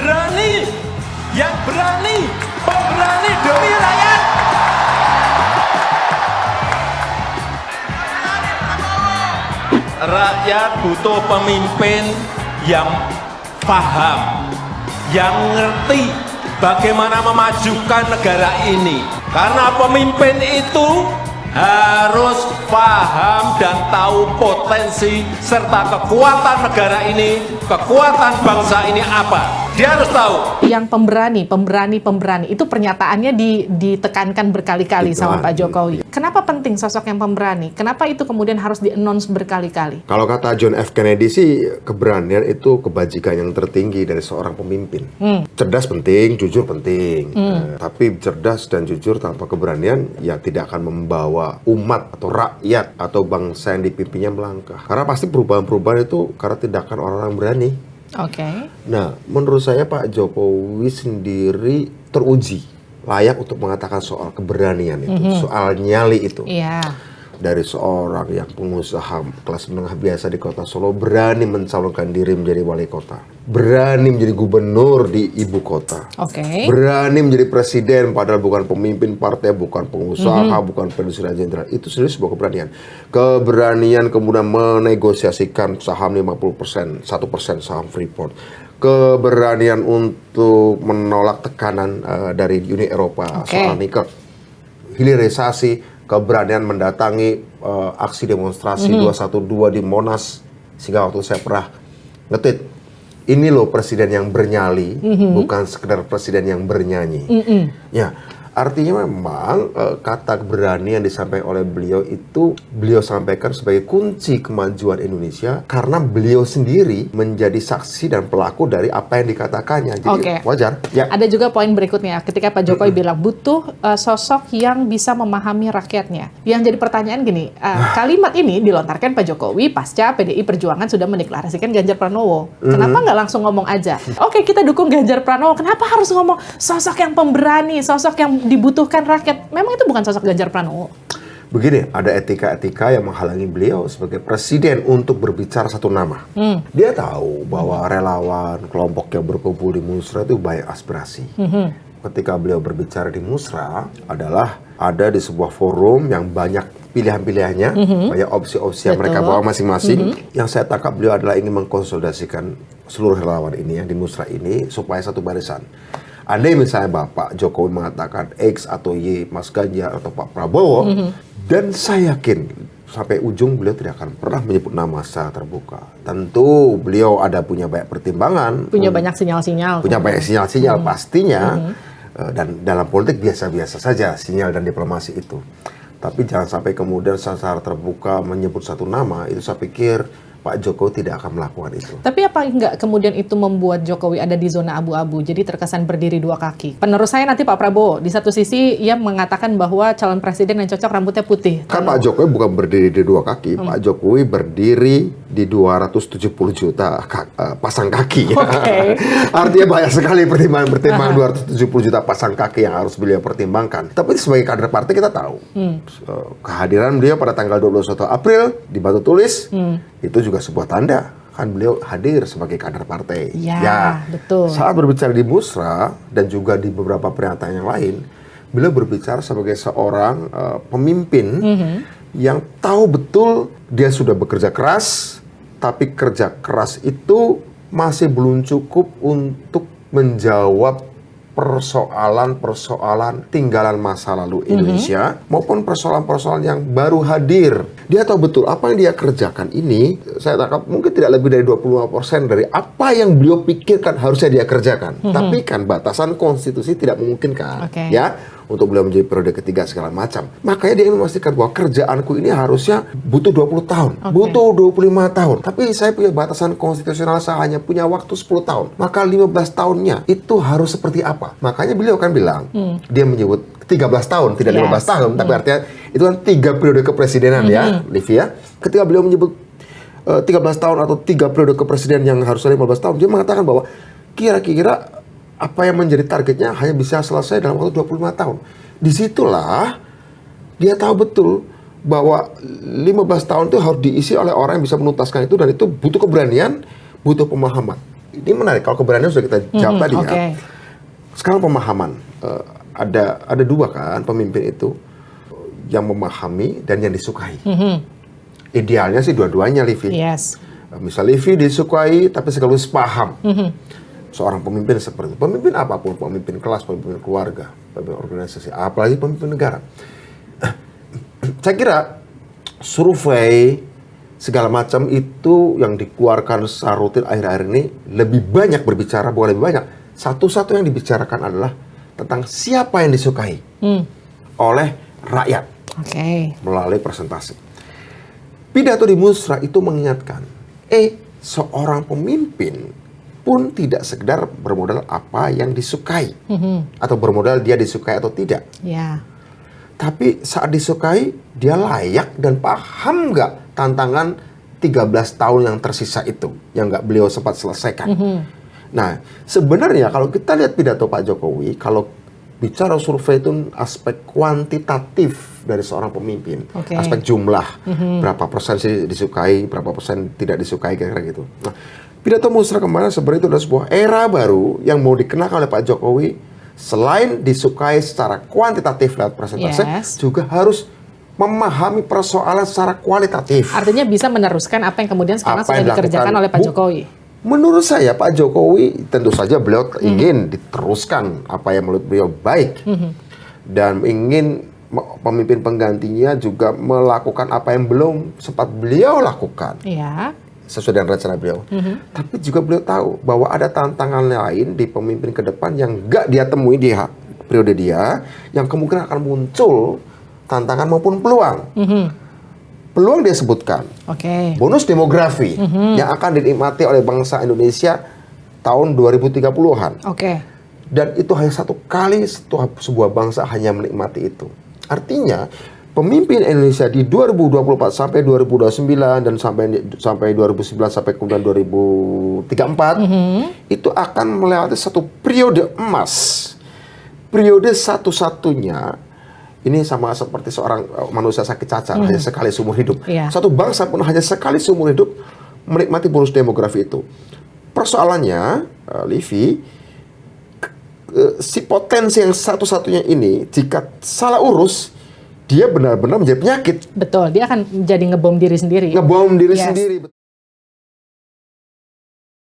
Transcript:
berani, pemberani demi rakyat. Rakyat butuh pemimpin yang paham, yang ngerti bagaimana memajukan negara ini. Karena pemimpin itu harus paham dan tahu potensi serta kekuatan negara ini, kekuatan bangsa ini apa. Dia harus tahu. Yang pemberani itu pernyataannya ditekankan berkali-kali sama Pak Jokowi. Kenapa penting sosok yang pemberani? Kenapa itu kemudian harus di-announce berkali-kali? Kalau kata John F. Kennedy sih, keberanian itu kebajikan yang tertinggi dari seorang pemimpin. Cerdas penting, jujur penting. Tapi cerdas dan jujur tanpa keberanian ya tidak akan membawa umat atau rakyat atau bangsa yang dipimpinnya melangkah. Karena pasti perubahan-perubahan itu karena tindakan orang-orang berani. Oke. Nah, menurut saya Pak Jokowi sendiri teruji layak untuk mengatakan soal keberanian itu, soal nyali itu. Iya. Dari seorang yang pengusaha kelas menengah biasa di kota Solo berani mencalonkan diri menjadi wali kota, berani menjadi gubernur di ibu kota, berani menjadi presiden padahal bukan pemimpin partai, bukan pengusaha, bukan pensiunan jenderal. Itu sendiri sebuah keberanian. Keberanian kemudian menegosiasikan saham 50%, 1% saham Freeport. Keberanian untuk menolak tekanan dari Uni Eropa soal nikel. Hilirisasi, keberanian mendatangi aksi demonstrasi 212 di Monas, sehingga waktu saya pernah nge-tweet, ini loh presiden yang bernyali, bukan sekedar presiden yang bernyanyi. Ya, artinya memang kata berani yang disampaikan oleh beliau itu beliau sampaikan sebagai kunci kemajuan Indonesia karena beliau sendiri menjadi saksi dan pelaku dari apa yang dikatakannya. Jadi wajar. Ya. Ada juga poin berikutnya ketika Pak Jokowi bilang butuh sosok yang bisa memahami rakyatnya. Yang jadi pertanyaan gini, kalimat ini dilontarkan Pak Jokowi pasca PDI Perjuangan sudah mendeklarasikan Ganjar Pranowo. Kenapa nggak langsung ngomong aja? Oke, kita dukung Ganjar Pranowo. Kenapa harus ngomong sosok yang pemberani, sosok yang dibutuhkan rakyat? Memang itu bukan sosok Ganjar Pranowo. Begini, ada etika-etika yang menghalangi beliau sebagai presiden untuk berbicara satu nama. Dia tahu bahwa relawan, kelompok yang berkumpul di Musra itu banyak aspirasi. Ketika beliau berbicara di Musra adalah ada di sebuah forum yang banyak pilihan-pilihannya, banyak opsi-opsi yang mereka bawa masing-masing. Yang saya tangkap beliau adalah ingin mengkonsolidasikan seluruh relawan ini yang di Musra ini supaya satu barisan. Andai misalnya Bapak Jokowi mengatakan X atau Y, Mas Ganjar atau Pak Prabowo, dan saya yakin sampai ujung beliau tidak akan pernah menyebut nama secara terbuka. Tentu beliau punya banyak pertimbangan, punya banyak sinyal-sinyal, pastinya, dan dalam politik biasa-biasa saja sinyal dan diplomasi itu. Tapi jangan sampai kemudian secara terbuka menyebut satu nama, itu saya pikir Pak Jokowi tidak akan melakukan itu. Tapi apa enggak kemudian itu membuat Jokowi ada di zona abu-abu, jadi terkesan berdiri dua kaki? Penerus saya nanti Pak Prabowo, di satu sisi ia mengatakan bahwa calon presiden yang cocok rambutnya putih. Kan Pak Jokowi bukan berdiri di dua kaki, Pak Jokowi berdiri di 270 juta pasang kaki. Artinya banyak sekali pertimbangan 270 juta pasang kaki yang harus beliau pertimbangkan. Tapi sebagai kader partai kita tahu, kehadiran beliau pada tanggal 21 April di Batu Tulis, itu juga sebuah tanda kan beliau hadir sebagai kader partai. Ya, betul. Saat berbicara di Musra dan juga di beberapa pernyataan yang lain, beliau berbicara sebagai seorang pemimpin yang tahu betul dia sudah bekerja keras, tapi kerja keras itu masih belum cukup untuk menjawab persoalan-persoalan tinggalan masa lalu Indonesia maupun persoalan-persoalan yang baru hadir. Dia tahu betul apa yang dia kerjakan ini, saya tangkap mungkin tidak lebih dari 25% dari apa yang beliau pikirkan harusnya dia kerjakan. Tapi kan batasan konstitusi tidak memungkinkan, ya, untuk beliau menjadi periode ketiga segala macam. Makanya dia ingin memastikan bahwa kerjaanku ini harusnya butuh 20 tahun, butuh 25 tahun. Tapi saya punya batasan konstitusional, saya hanya punya waktu 10 tahun. Maka 15 tahunnya itu harus seperti apa? Makanya beliau kan bilang, dia menyebut 13 tahun, tidak 15 tahun, tapi artinya itu kan 3 periode kepresidenan ya, Livia. Ketika beliau menyebut 13 tahun atau 3 periode kepresidenan yang harusnya 15 tahun, dia mengatakan bahwa kira-kira apa yang menjadi targetnya hanya bisa selesai dalam waktu 25 tahun. Disitulah dia tahu betul bahwa 15 tahun itu harus diisi oleh orang yang bisa menuntaskan itu, dan itu butuh keberanian, butuh pemahaman. ini menarik. Kalau keberanian sudah kita jawab tadi ya. Sekarang pemahaman. Ada dua kan pemimpin itu, yang memahami dan yang disukai. Idealnya sih dua-duanya, Livi. Yes. Misal Livi disukai tapi sekaligus paham. Seorang pemimpin seperti itu. Pemimpin apapun, pemimpin kelas, pemimpin keluarga, pemimpin organisasi, apalagi pemimpin negara. Saya kira survei segala macam itu yang dikeluarkan secara rutin akhir-akhir ini lebih banyak berbicara, bukan lebih banyak. Satu-satu yang dibicarakan adalah tentang siapa yang disukai oleh rakyat melalui presentasi. Pidato di Musra itu mengingatkan, seorang pemimpin pun tidak sekedar bermodal apa yang disukai atau bermodal dia disukai atau tidak. Tapi saat disukai, dia layak dan paham nggak tantangan 13 tahun yang tersisa itu, yang nggak beliau sempat selesaikan. Nah, sebenarnya kalau kita lihat pidato Pak Jokowi, kalau bicara survei itu aspek kuantitatif dari seorang pemimpin, aspek jumlah, berapa persen sih disukai, berapa persen tidak disukai, kira-kira gitu. Nah, pidato Musra kemarin sebenarnya itu adalah sebuah era baru yang mau dikenakan oleh Pak Jokowi. Selain disukai secara kuantitatif lewat presentasi, juga harus memahami persoalan secara kualitatif. Artinya bisa meneruskan apa yang kemudian sekarang sudah dikerjakan oleh Pak Jokowi. Menurut saya Pak Jokowi tentu saja beliau ingin diteruskan apa yang menurut beliau baik. Dan ingin pemimpin penggantinya juga melakukan apa yang belum sempat beliau lakukan. Sesuai dengan rencana beliau. Tapi juga beliau tahu bahwa ada tantangan lain di pemimpin ke depan yang nggak dia temui di periode dia, yang kemungkinan akan muncul tantangan maupun peluang. Peluang dia sebutkan, bonus demografi yang akan dinikmati oleh bangsa Indonesia tahun 2030-an. Dan itu hanya satu kali sebuah bangsa hanya menikmati itu. Artinya pemimpin Indonesia di 2024 sampai 2029 dan sampai 2009 sampai kemudian 2034 itu akan melewati satu periode emas. Periode satu-satunya ini sama seperti seorang manusia sakit cacar hanya sekali seumur hidup. Satu bangsa pun hanya sekali seumur hidup menikmati bonus demografi itu. Persoalannya, Livi, si potensi yang satu-satunya ini jika salah urus, dia benar-benar menjadi penyakit. Betul, dia akan jadi ngebom diri sendiri. Ngebom diri sendiri.